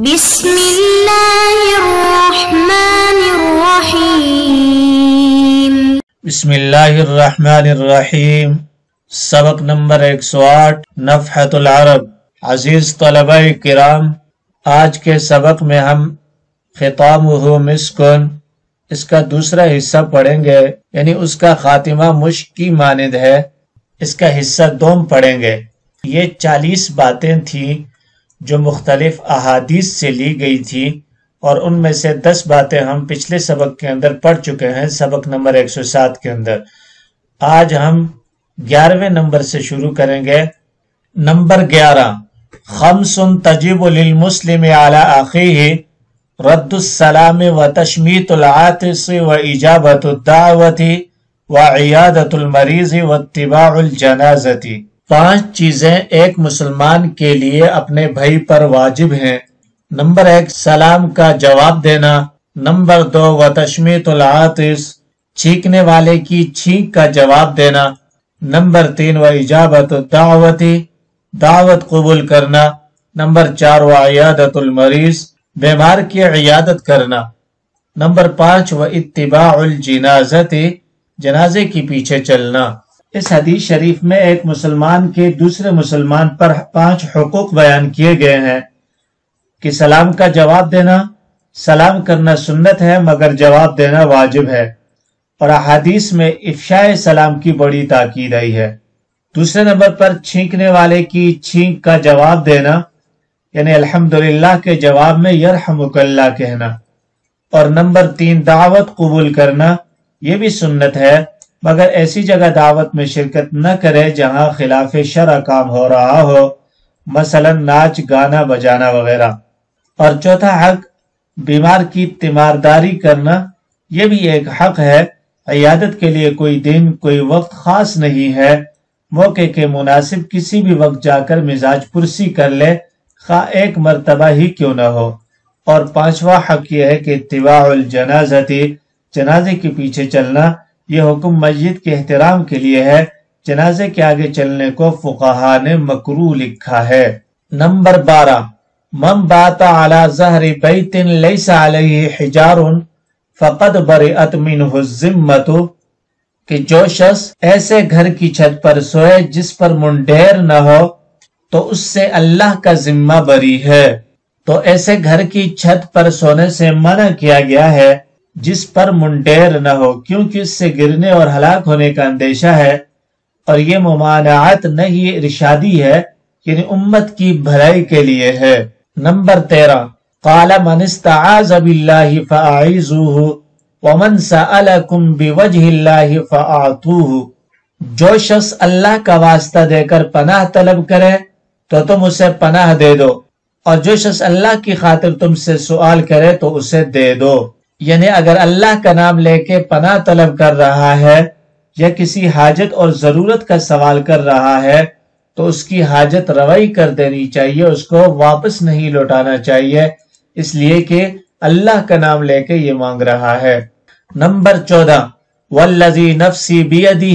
بسم اللہ الرحمن الرحیم۔ بسم اللہ الرحمن الرحیم۔ سبق نمبر 108 نفحۃ العرب۔ عزیز طلبہ کرام، آج کے سبق میں ہم ختامہ مسکن اس کا دوسرا حصہ پڑھیں گے، یعنی اس کا خاتمہ مشک کی مانند ہے۔ اس کا حصہ دوم پڑھیں گے۔ یہ 40 باتیں تھیں جو مختلف احادیث سے لی گئی تھی، اور ان میں سے 10 باتیں ہم پچھلے سبق کے اندر پڑھ چکے ہیں، سبق نمبر 107 کے اندر۔ آج ہم 11ویں نمبر سے شروع کریں گے۔ نمبر 11، خمس تجب للمسلم علی اخیہ رد السلام و تشمیت العاطس و اجابت الدعوت و عیادت المریض و اتباع الجنازت۔ 5 چیزیں ایک مسلمان کے لیے اپنے بھائی پر واجب ہیں۔ نمبر 1، سلام کا جواب دینا۔ نمبر 2، وتشمیت العاطس، چھینکنے والے کی چھینک کا جواب دینا۔ نمبر 3، واجابت الدعوت، دعوت قبول کرنا۔ نمبر 4، وعیادت المریض، بیمار کی عیادت کرنا۔ نمبر 5، واتباع الجنازت، جنازے کے پیچھے چلنا۔ اس حدیث شریف میں ایک مسلمان کے دوسرے مسلمان پر 5 حقوق بیان کیے گئے ہیں کہ سلام کا جواب دینا، سلام کرنا سنت ہے مگر جواب دینا واجب ہے، اور احادیث میں افشاء سلام کی بڑی تاکید آئی ہے۔ دوسرے نمبر پر چھینکنے والے کی چھینک کا جواب دینا، یعنی الحمدللہ کے جواب میں یرحمک اللہ کہنا۔ اور نمبر 3، دعوت قبول کرنا، یہ بھی سنت ہے مگر ایسی جگہ دعوت میں شرکت نہ کرے جہاں خلاف شرع کام ہو رہا ہو، مثلا ناچ گانا بجانا وغیرہ۔ اور چوتھا حق، بیمار کی تیمارداری کرنا، یہ بھی ایک حق ہے۔ عیادت کے لیے کوئی دن کوئی وقت خاص نہیں ہے، موقع کے مناسب کسی بھی وقت جا کر مزاج پرسی کر لے، خواہ ایک مرتبہ ہی کیوں نہ ہو۔ اور 5واں حق یہ ہے کہ اتباع الجنازتی، جنازے کے پیچھے چلنا۔ یہ حکم میت کے احترام کے لیے ہے، جنازے کے آگے چلنے کو فقہاء نے مکروہ لکھا ہے۔ نمبر 12، من بات علی ظہر بیت لیس علیہ حجار فقد برئت منہ الذمۃ، کہ جو شخص ایسے گھر کی چھت پر سوئے جس پر منڈیر نہ ہو تو اس سے اللہ کا ذمہ بری ہے۔ تو ایسے گھر کی چھت پر سونے سے منع کیا گیا ہے جس پر منڈیر نہ ہو، کیونکہ اس سے گرنے اور ہلاک ہونے کا اندیشہ ہے، اور یہ ممانعت نہیں ارشادی ہے، یعنی امت کی بھلائی کے لیے ہے۔ نمبر 13، قال من استعاذ باللہ فاعیذوہ ومن سألکم بوجہ اللہ فاعطوہ، جو شخص اللہ کا واسطہ دے کر پناہ طلب کرے تو تم اسے پناہ دے دو، اور جو شخص اللہ کی خاطر تم سے سوال کرے تو اسے دے دو۔ یعنی اگر اللہ کا نام لے کے پناہ طلب کر رہا ہے یا کسی حاجت اور ضرورت کا سوال کر رہا ہے تو اس کی حاجت روائی کر دینی چاہیے، اس کو واپس نہیں لوٹانا چاہیے، اس لیے کہ اللہ کا نام لے کے یہ مانگ رہا ہے۔ نمبر 14، والذی نفسی بیدہ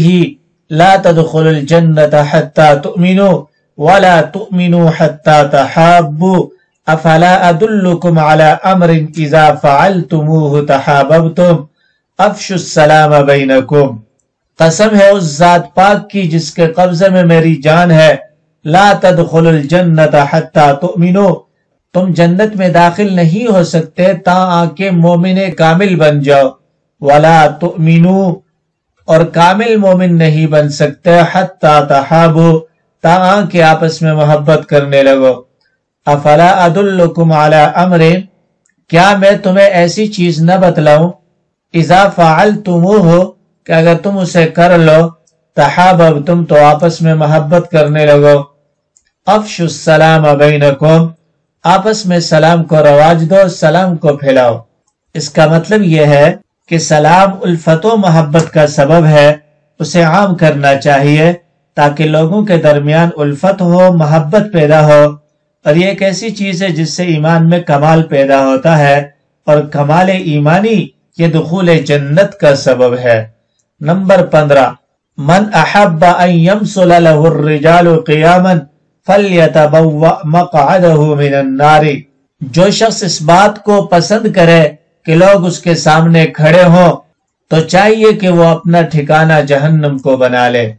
لا تدخل الجنة حتی تؤمنوا ولا تؤمنوا حتی تحابوا افلا ادلکم علی امر اذا فعلتموہ تحاببتم افشوا السلام بینکم۔ قسم ہے اس ذات پاک کی جس کے قبضے میں میری جان ہے، لا تدخل الجنت حتی تؤمنوا، تم جنت میں داخل نہیں ہو سکتے تاں کہ مومن کامل بن جاؤ، ولا تؤمنوا، اور کامل مومن نہیں بن سکتے، حتی تحابوا، تاں کہ آپس میں محبت کرنے لگو۔ افلا ادلکم علی امر، کیا میں تمہیں ایسی چیز نہ بتلاؤں، اذا فعلتموہ، کہ اگر تم اسے کر لو، تحاببتم، تو آپس میں محبت کرنے لگو، افشوا السلام بینکم، آپس میں سلام کو رواج دو، سلام کو پھیلاؤ۔ اس کا مطلب یہ ہے کہ سلام الفت و محبت کا سبب ہے، اسے عام کرنا چاہیے تاکہ لوگوں کے درمیان الفت ہو، محبت پیدا ہو، اور یہ ایک ایسی چیز ہے جس سے ایمان میں کمال پیدا ہوتا ہے، اور کمال ایمانی یہ دخول جنت کا سبب ہے۔ نمبر 15، من احب ان یمثل له الرجال قیاما فلیتبوأ مقعدہ من النار، جو شخص اس بات کو پسند کرے کہ لوگ اس کے سامنے کھڑے ہوں تو چاہیے کہ وہ اپنا ٹھکانہ جہنم کو بنا لے۔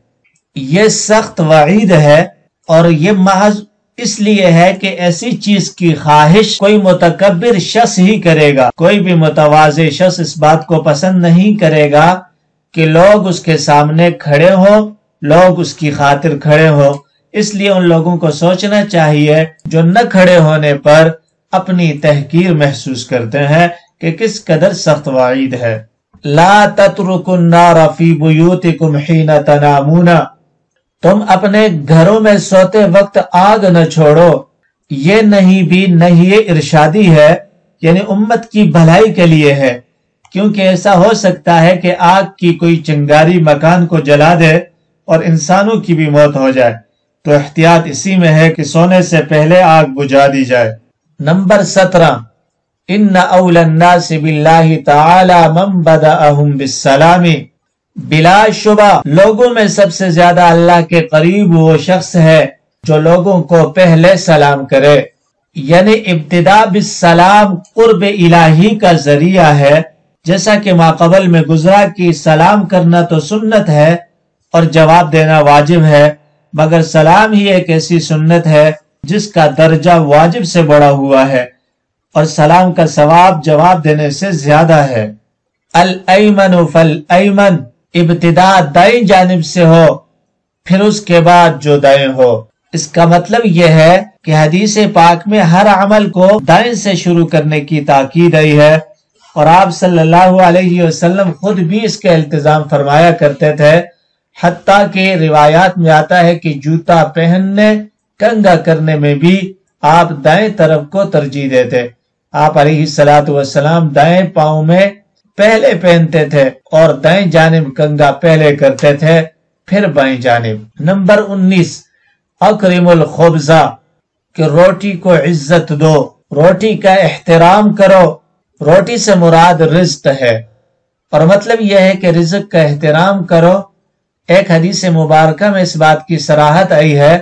یہ سخت وعید ہے اور یہ محض اس لیے ہے کہ ایسی چیز کی خواہش کوئی متکبر شخص ہی کرے گا۔ کوئی بھی متواضع شخص اس بات کو پسند نہیں کرے گا کہ لوگ اس کے سامنے کھڑے ہوں، لوگ اس کی خاطر کھڑے ہوں۔ اس لیے ان لوگوں کو سوچنا چاہیے جو نہ کھڑے ہونے پر اپنی تحقیر محسوس کرتے ہیں کہ کس قدر سخت وعید ہے۔ لا تترکوا النار فی بیوتکم حین تنامون، تم اپنے گھروں میں سوتے وقت آگ نہ چھوڑو۔ یہ نہیں بھی نہیں ارشادی ہے، یعنی امت کی بھلائی کے لیے ہے، کیونکہ ایسا ہو سکتا ہے کہ آگ کی کوئی چنگاری مکان کو جلا دے اور انسانوں کی بھی موت ہو جائے، تو احتیاط اسی میں ہے کہ سونے سے پہلے آگ بجھا دی جائے۔ نمبر 17، ان اول الناس باللہ تعالی من بدأہم بالسلام، بلا شبہ لوگوں میں سب سے زیادہ اللہ کے قریب وہ شخص ہے جو لوگوں کو پہلے سلام کرے، یعنی ابتدا بالسلام قرب الہی کا ذریعہ ہے، جیسا کہ ماقبل میں گزرا کہ سلام کرنا تو سنت ہے اور جواب دینا واجب ہے، مگر سلام ہی ایک ایسی سنت ہے جس کا درجہ واجب سے بڑا ہوا ہے اور سلام کا ثواب جواب دینے سے زیادہ ہے۔ الایمن فالایمن، ابتدا دائیں جانب سے ہو پھر اس کے بعد جو دائیں ہو۔ اس کا مطلب یہ ہے کہ حدیث پاک میں ہر عمل کو دائیں سے شروع کرنے کی تاکید آئی ہے، اور آپ صلی اللہ علیہ وسلم خود بھی اس کا التزام فرمایا کرتے تھے، حتیٰ کہ روایات میں آتا ہے کہ جوتا پہننے کنگا کرنے میں بھی آپ دائیں طرف کو ترجیح دیتے۔ آپ علیہ السلام دائیں پاؤں میں پہلے پہنتے تھے اور دائیں جانب کنگا پہلے کرتے تھے پھر بائیں جانب۔ نمبر 19، اکرم الخبزہ، کہ روٹی کو عزت دو، روٹی کا احترام کرو۔ روٹی سے مراد رزق ہے، اور مطلب یہ ہے کہ رزق کا احترام کرو۔ ایک حدیث مبارکہ میں اس بات کی صراحت آئی ہے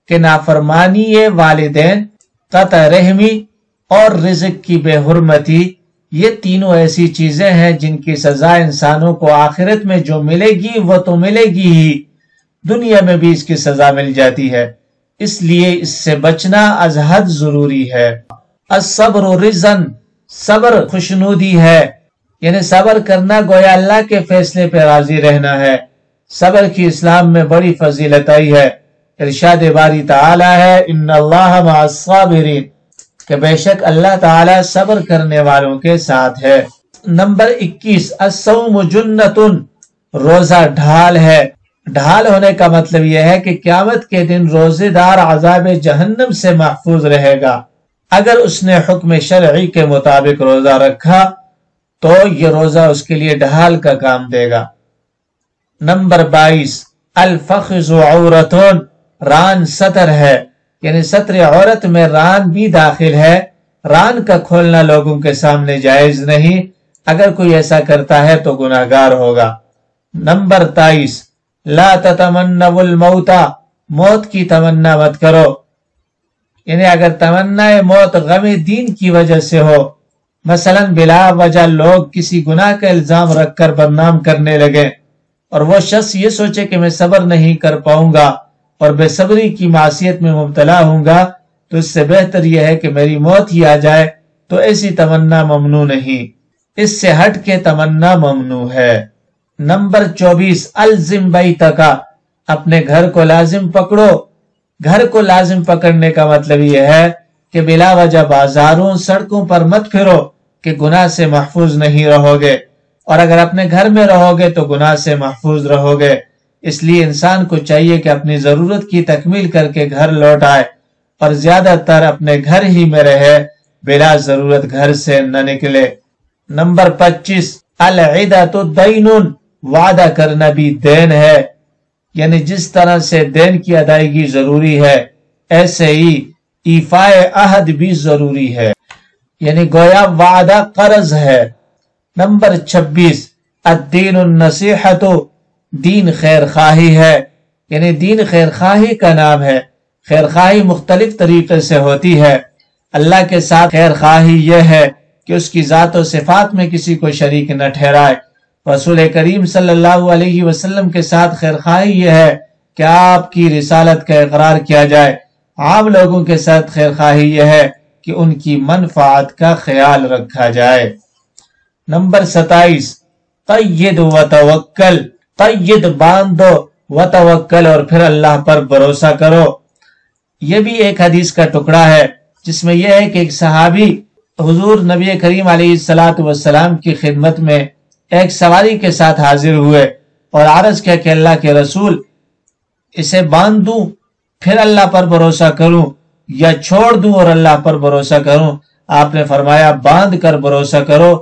کہ نافرمانی والدین، قطع رحمی اور رزق کی بے حرمتی، یہ تینوں ایسی چیزیں ہیں جن کی سزا انسانوں کو آخرت میں جو ملے گی وہ تو ملے گی ہی، دنیا میں بھی اس کی سزا مل جاتی ہے، اس لیے اس سے بچنا از حد ضروری ہے۔ الصبر رزن، صبر خوشنودی ہے، یعنی صبر کرنا گویا اللہ کے فیصلے پہ راضی رہنا ہے۔ صبر کی اسلام میں بڑی فضیلت آئی ہے۔ ارشاد باری تعالی ہے، ان اللہ مع الصابرین، کہ بے شک اللہ تعالی صبر کرنے والوں کے ساتھ ہے۔ نمبر 21، الصوم جنۃ، روزہ ڈھال ہے۔ ڈھال ہونے کا مطلب یہ ہے کہ قیامت کے دن روزے دار عذاب جہنم سے محفوظ رہے گا۔ اگر اس نے حکم شرعی کے مطابق روزہ رکھا تو یہ روزہ اس کے لیے ڈھال کا کام دے گا۔ نمبر 22، الفخذ عورت، ران ستر ہے، یعنی ستر عورت میں ران بھی داخل ہے۔ ران کا کھولنا لوگوں کے سامنے جائز نہیں، اگر کوئی ایسا کرتا ہے تو گناہگار ہوگا۔ نمبر 23، لا تتمنوا الموت، موت کی تمنا مت کرو، یعنی اگر تمنا موت غم دین کی وجہ سے ہو، مثلا بلا وجہ لوگ کسی گناہ کا الزام رکھ کر بدنام کرنے لگے اور وہ شخص یہ سوچے کہ میں صبر نہیں کر پاؤں گا اور بے صبری کی معصیت میں مبتلا ہوں گا، تو اس سے بہتر یہ ہے کہ میری موت ہی آ جائے، تو ایسی تمنا ممنوع نہیں، اس سے ہٹ کے تمنا ممنوع ہے۔ نمبر 24، الزم بیتک، اپنے گھر کو لازم پکڑو۔ گھر کو لازم پکڑنے کا مطلب یہ ہے کہ بلا وجہ بازاروں سڑکوں پر مت پھرو کہ گناہ سے محفوظ نہیں رہو گے، اور اگر اپنے گھر میں رہو گے تو گناہ سے محفوظ رہو گے۔ اس لیے انسان کو چاہیے کہ اپنی ضرورت کی تکمیل کر کے گھر لوٹ آئے اور زیادہ تر اپنے گھر ہی میں رہے، بلا ضرورت گھر سے نہ نکلے۔ نمبر 25، العدۃ دین، وعدہ کرنا بھی دین ہے، یعنی جس طرح سے دین کی ادائیگی ضروری ہے ایسے ہی ایفاء عہد بھی ضروری ہے، یعنی گویا وعدہ قرض ہے۔ نمبر 26، الدین النصیحۃ، دین خیر خواہی ہے، یعنی دین خیر خواہی کا نام ہے۔ خیر خواہی مختلف طریقے سے ہوتی ہے۔ اللہ کے ساتھ خیر خواہی یہ ہے کہ اس کی ذات و صفات میں کسی کو شریک نہ ٹھہرائے۔ رسول کریم صلی اللہ علیہ وسلم کے ساتھ خیر خواہی یہ ہے کہ آپ کی رسالت کا اقرار کیا جائے۔ عام لوگوں کے ساتھ خیر خواہی یہ ہے کہ ان کی منفعت کا خیال رکھا جائے۔ نمبر 27، قید و توکل، قید باندھو و توکل، اور پھر اللہ پر بھروسہ کرو۔ یہ بھی ایک حدیث کا ٹکڑا ہے جس میں یہ ہے کہ ایک صحابی حضور نبی کریم علیہ السلام کی خدمت میں ایک سواری کے ساتھ حاضر ہوئے اور عرض کیا کہ اللہ کے رسول، اسے باندھ دوں پھر اللہ پر بھروسہ کروں یا چھوڑ دوں اور اللہ پر بھروسہ کروں؟ آپ نے فرمایا باندھ کر بھروسہ کرو۔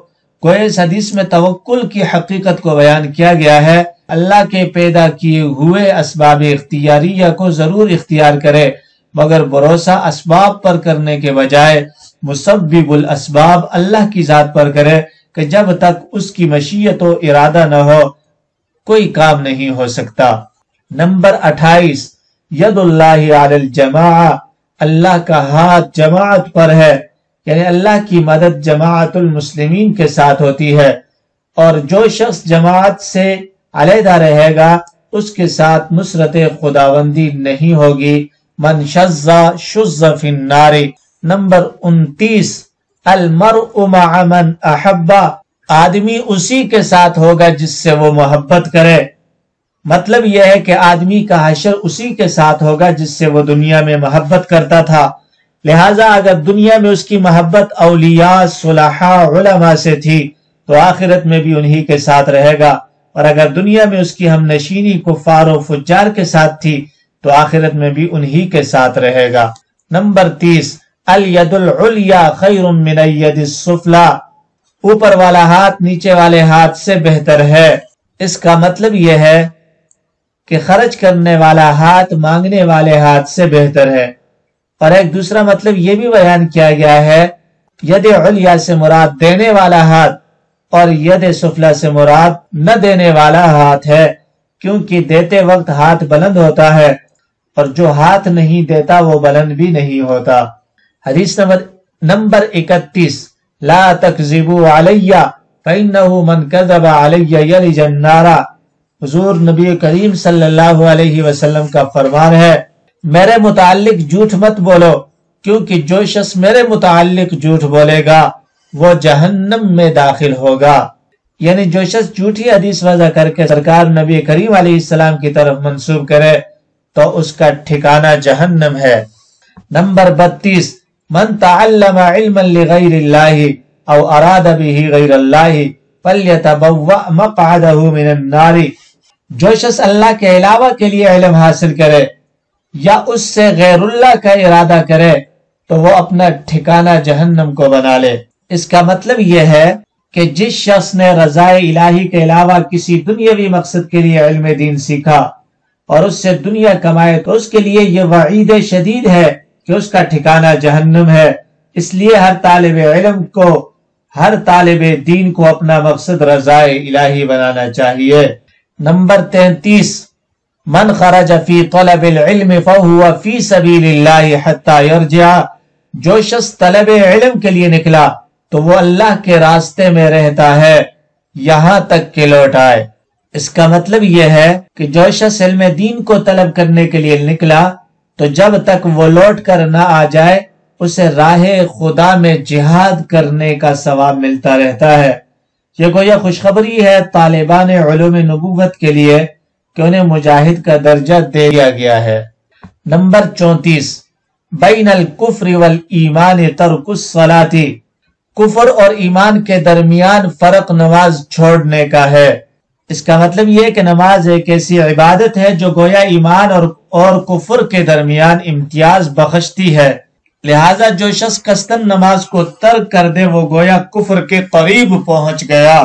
کوئی اس حدیث میں توکل کی حقیقت کو بیان کیا گیا ہے۔ اللہ کے پیدا کیے ہوئے اسباب اختیاریہ کو ضرور اختیار کرے، مگر بھروسہ اسباب پر کرنے کے بجائے مسبب الاسباب اللہ کی ذات پر کرے کہ جب تک اس کی مشیت و ارادہ نہ ہو کوئی کام نہیں ہو سکتا۔ نمبر 28، ید اللہ علی الجماعہ، اللہ کا ہاتھ جماعت پر ہے، یعنی اللہ کی مدد جماعت المسلمین کے ساتھ ہوتی ہے، اور جو شخص جماعت سے علیحدہ رہے گا اس کے ساتھ نصرت خداوندی نہیں ہوگی۔ من شذ شذ فی النار۔ نمبر 29، المرء مع من احب، آدمی اسی کے ساتھ ہوگا جس سے وہ محبت کرے۔ مطلب یہ ہے کہ آدمی کا حشر اسی کے ساتھ ہوگا جس سے وہ دنیا میں محبت کرتا تھا، لہٰذا اگر دنیا میں اس کی محبت اولیاء، صلحاء، علماء سے تھی تو آخرت میں بھی انہی کے ساتھ رہے گا، اور اگر دنیا میں اس کی ہم نشینی کفار و فجار کے ساتھ تھی تو آخرت میں بھی انہی کے ساتھ رہے گا۔ نمبر 30، الید العلیٰ خیر من الید السفلی، اوپر والا ہاتھ نیچے والے ہاتھ سے بہتر ہے۔ اس کا مطلب یہ ہے کہ خرچ کرنے والا ہاتھ مانگنے والے ہاتھ سے بہتر ہے، اور ایک دوسرا مطلب یہ بھی بیان کیا گیا ہے ید علیٰ سے مراد دینے والا ہاتھ اور ید سفلی سے مراد نہ دینے والا ہاتھ ہے، کیونکہ دیتے وقت ہاتھ بلند ہوتا ہے اور جو ہاتھ نہیں دیتا وہ بلند بھی نہیں ہوتا۔ حدیث نمبر 31، لا تکذبوا علی فإنہ من کذب علی یلج النار، حضور نبی کریم صلی اللہ علیہ وسلم کا فرمان ہے میرے متعلق جھوٹ مت بولو، کیونکہ جو شخص میرے متعلق جھوٹ بولے گا وہ جہنم میں داخل ہوگا۔ یعنی جو شخص جھوٹی حدیث وضع کر کے سرکار نبی کریم علیہ السلام کی طرف منسوب کرے تو اس کا ٹھکانہ جہنم ہے۔ نمبر 32، من تعلم علما لغیر اللہ او اراد به غیر اللہ فلیتبوأ مقعدہ من النار، جو شخص اللہ کے علاوہ کے لیے علم حاصل کرے یا اس سے غیر اللہ کا ارادہ کرے تو وہ اپنا ٹھکانہ جہنم کو بنا لے۔ اس کا مطلب یہ ہے کہ جس شخص نے رضائے الہی کے علاوہ کسی دنیاوی مقصد کے لیے علم دین سیکھا اور اس سے دنیا کمائے تو اس کے لیے یہ وعید شدید ہے کہ اس کا ٹھکانہ جہنم ہے۔ اس لیے ہر طالب دین کو اپنا مقصد رضائے الہی بنانا چاہیے۔ نمبر 33، من خرج فی طلب العلم فهو فی سبیل اللہ حتی یرجع، جو شخص طلب علم کے لیے نکلا تو وہ اللہ کے راستے میں رہتا ہے یہاں تک کہ لوٹ آئے۔ اس کا مطلب یہ ہے کہ جو شخص علم دین کو طلب کرنے کے لیے نکلا تو جب تک وہ لوٹ کر نہ آ جائے اسے راہ خدا میں جہاد کرنے کا ثواب ملتا رہتا ہے۔ یہ گویا خوشخبری ہے طالبان علوم نبوت کے لیے کہ انہیں مجاہد کا درجہ دے دیا گیا ہے۔ نمبر 34، بین الکفر والایمان ترک الصلاۃ، کفر اور ایمان کے درمیان فرق نماز چھوڑنے کا ہے۔ اس کا مطلب یہ کہ نماز ایک ایسی عبادت ہے جو گویا ایمان اور کفر کے درمیان امتیاز بخشتی ہے، لہذا جو شخص قصداً نماز کو ترک کر دے وہ گویا کفر کے قریب پہنچ گیا۔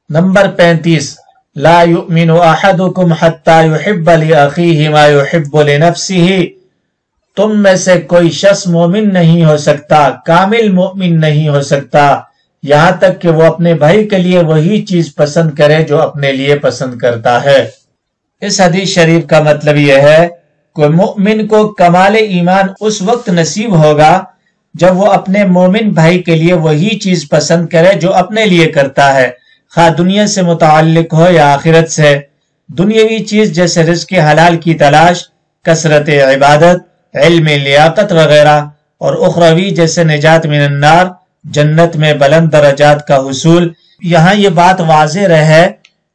نمبر 35، لا یؤمن احدکم حتی یحب لاخیہ ما یحب لنفسہ، تم میں سے کوئی شخص مومن نہیں ہو سکتا، کامل مومن نہیں ہو سکتا یہاں تک کہ وہ اپنے بھائی کے لیے وہی چیز پسند کرے جو اپنے لیے پسند کرتا ہے۔ اس حدیث شریف کا مطلب یہ ہے کہ مومن کو کمال ایمان اس وقت نصیب ہوگا جب وہ اپنے مومن بھائی کے لیے وہی چیز پسند کرے جو اپنے لیے کرتا ہے، خواہ دنیا سے متعلق ہو یا آخرت سے۔ دنیاوی چیز جیسے رزق حلال کی تلاش، کثرت عبادت، علم، لیاقت وغیرہ، اور اخروی جیسے نجات من النار، جنت میں بلند درجات کا حصول۔ یہاں یہ بات واضح رہے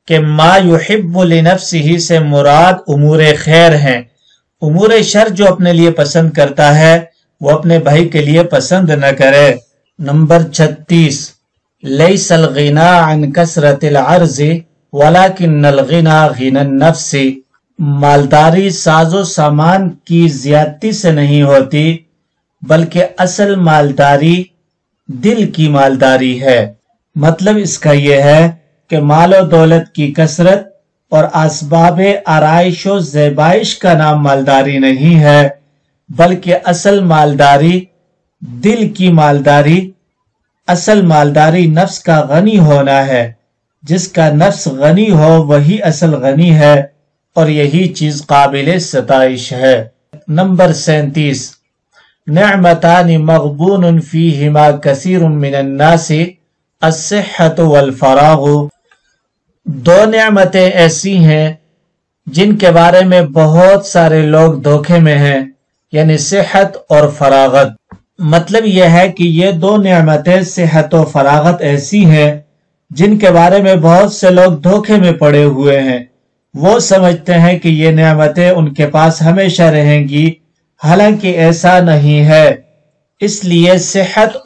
کہ ما یحب لنفسہ سے مراد امور خیر ہیں۔ امور شر جو اپنے لیے پسند کرتا ہے وہ اپنے بھائی کے لیے پسند نہ کرے۔ نمبر 36، لیس الغنا عن کثرت العرض ولکن الغنا غنى النفس۔ مالداری ساز و سامان کی زیادتی سے نہیں ہوتی، بلکہ اصل مالداری دل کی مالداری ہے۔ مطلب اس کا یہ ہے کہ مال و دولت کی کثرت اور اسباب آرائش و زیبائش کا نام مالداری نہیں ہے، بلکہ اصل مالداری دل کی مالداری، اصل مالداری نفس کا غنی ہونا ہے۔ جس کا نفس غنی ہو وہی اصل غنی ہے، اور یہی چیز قابل ستائش ہے۔ نمبر 37، نعمتان مغبون فیہما کثیر من الناس الصحت والفراغ۔ دو نعمتیں ایسی ہیں جن کے بارے میں بہت سارے لوگ دھوکے میں ہیں، یعنی صحت اور فراغت۔ مطلب یہ ہے کہ یہ دو نعمتیں صحت و فراغت ایسی ہیں جن کے بارے میں بہت سے لوگ دھوکے میں پڑے ہوئے ہیں۔ وہ سمجھتے ہیں کہ یہ نعمتیں ان کے پاس ہمیشہ رہیں گی، حالانکہ ایسا نہیں ہے۔ اس لیے صحت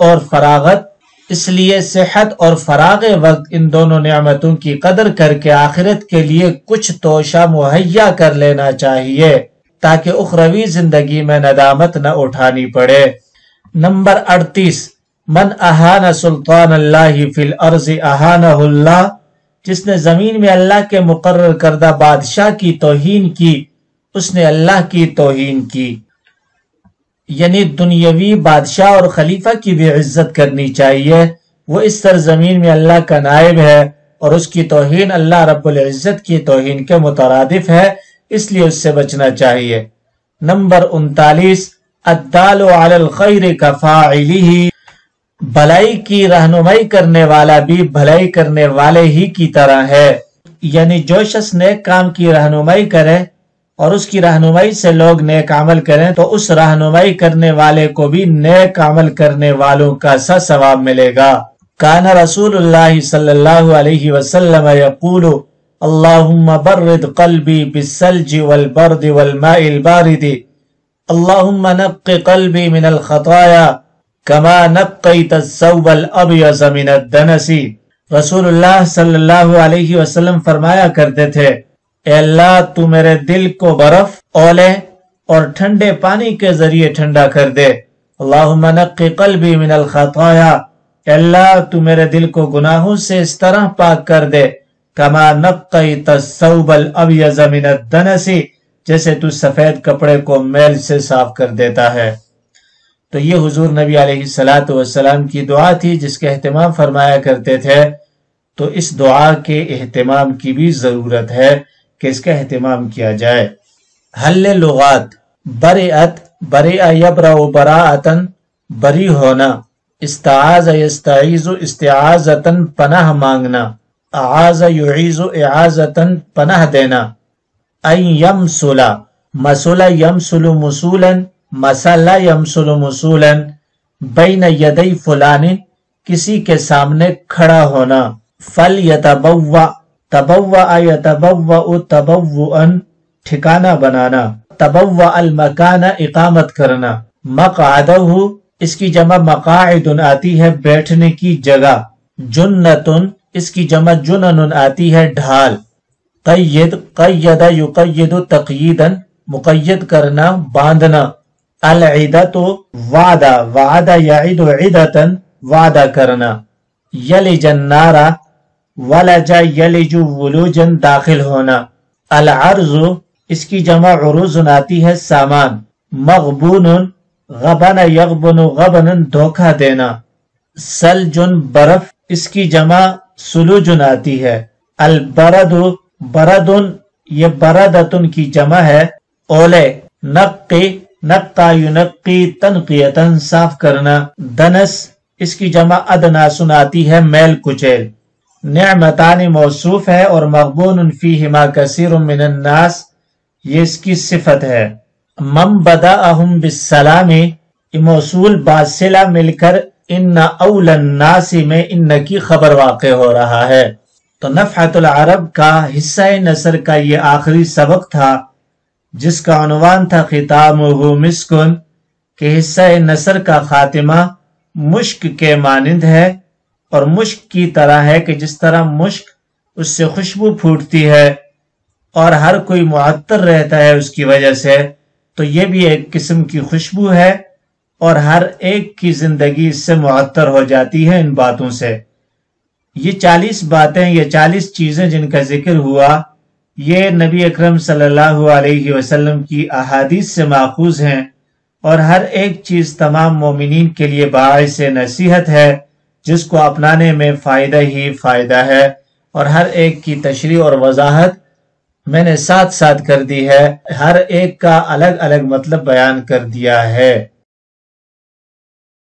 اور فراغ وقت ان دونوں نعمتوں کی قدر کر کے آخرت کے لیے کچھ توشہ مہیا کر لینا چاہیے تاکہ اخروی زندگی میں ندامت نہ اٹھانی پڑے۔ نمبر 38، من اہان سلطان اللہ فی الارض اہانہ اللہ۔ جس نے زمین میں اللہ کے مقرر کردہ بادشاہ کی توہین کی، اس نے اللہ کی توہین کی۔ یعنی دنیاوی بادشاہ اور خلیفہ کی بھی عزت کرنی چاہیے، وہ اس سرزمین میں اللہ کا نائب ہے، اور اس کی توہین اللہ رب العزت کی توہین کے مترادف ہے، اس لیے اس سے بچنا چاہیے۔ نمبر 39، الدال علی الخیر کفاعلہ۔ بھلائی کی رہنمائی کرنے والا بھی بھلائی کرنے والے ہی کی طرح ہے۔ یعنی جو شخص نیک کام کی رہنمائی کرے اور اس کی رہنمائی سے لوگ نیک عمل کریں تو اس رہنمائی کرنے والے کو بھی نیک عمل کرنے والوں کا سا ثواب ملے گا۔ کان رسول اللہ صلی اللہ علیہ وسلم یقول اللہم برد قلبی بالثلج والبرد والماء البارد، اللہم نق قلبی من الخطایا کما نقیت الثوب الابیض من الدنس۔ رسول اللہ صلی اللہ علیہ وسلم فرمایا کرتے تھے، اے اللہ تو میرے دل کو برف، اولے اور ٹھنڈے پانی کے ذریعے ٹھنڈا کر دے۔ اللہم نقی قلبی من الخطایا، اے اللہ تو میرے دل کو گناہوں سے اس طرح پاک کر دے، کما نقیت الثوب الابیض من الدنس، جیسے تو سفید کپڑے کو میل سے صاف کر دیتا ہے۔ تو یہ حضور نبی علیہ السلام کی دعا تھی جس کے اہتمام فرمایا کرتے تھے۔ تو اس دعا کے اہتمام کی بھی ضرورت ہے کہ اس کا اہتمام کیا جائے۔ حل لغات، برئت، برئ یبرأ براءتن، بری ہونا، استعاذ یستعیذ استعاذتن، پناہ مانگنا، اعاذ یعیذ اعاذتن، پناہ دینا۔ این یمسلا، مسلا یمسل مسولا، مسلا یمسل مسولا، بین یدی فلان، کسی کے سامنے کھڑا ہونا۔ فل یتبوأ، تبوأ یتبوأ تبوؤا، ٹھکانہ بنانا۔ تبوأ المکان، اقامت کرنا۔ مقعدہ، اس کی جمع مقاعد آتی ہے بیٹھنے کی جگہ۔ جنتن، اس کی جمع جنن آتی ہے ڈھال۔ قید، قید یقید تقییدا، مقید کرنا، باندھنا۔ العدۃ، وعدہ، وعد یعد عدۃ، وعدہ کرنا۔ یلج النار، ولج یلج ولوجا، داخل ہونا۔ العرض، اس کی جمع عروض آتی ہے سامان۔ مغبون، غبن یغبن غبنا، دھوکہ دینا۔ سلجن، برف، اس کی جمع سلوج آتی ہے۔ البرد، بردن، یہ بردتن کی جمع ہے۔ اولے، نقی، نقا ینقی تنقیتن صاف کرنا، دنس اس کی جمع ادنا سناتی ہے میل کچیل۔ نعمتان موصوف ہے اور مغبون فیہما کثیر من الناس یہ اس کی صفت ہے۔ من بدأہم بالسلام یہ موصول باصلہ مل کر ان اول الناس میں ان کی خبر واقع ہو رہا ہے۔ تو نفحۃ العرب کا حصہ نثر کا یہ آخری سبق تھا جس کا عنوان تھا ختامہ مسکن، کہ حصہ نثر کا خاتمہ مشک کے مانند ہے اور مشک کی طرح ہے کہ جس طرح مشک اس سے خوشبو پھوٹتی ہے اور ہر کوئی معطر رہتا ہے اس کی وجہ سے، تو یہ بھی ایک قسم کی خوشبو ہے اور ہر ایک کی زندگی اس سے معطر ہو جاتی ہے ان باتوں سے۔ یہ 40 باتیں، یہ 40 چیزیں جن کا ذکر ہوا، یہ نبی اکرم صلی اللہ علیہ وسلم کی احادیث سے ماخوذ ہیں اور ہر ایک چیز تمام مومنین کے لیے باعث نصیحت ہے جس کو اپنانے میں فائدہ ہی فائدہ ہے، اور ہر ایک کی تشریح اور وضاحت میں نے ساتھ ساتھ کر دی ہے، ہر ایک کا الگ الگ مطلب بیان کر دیا ہے۔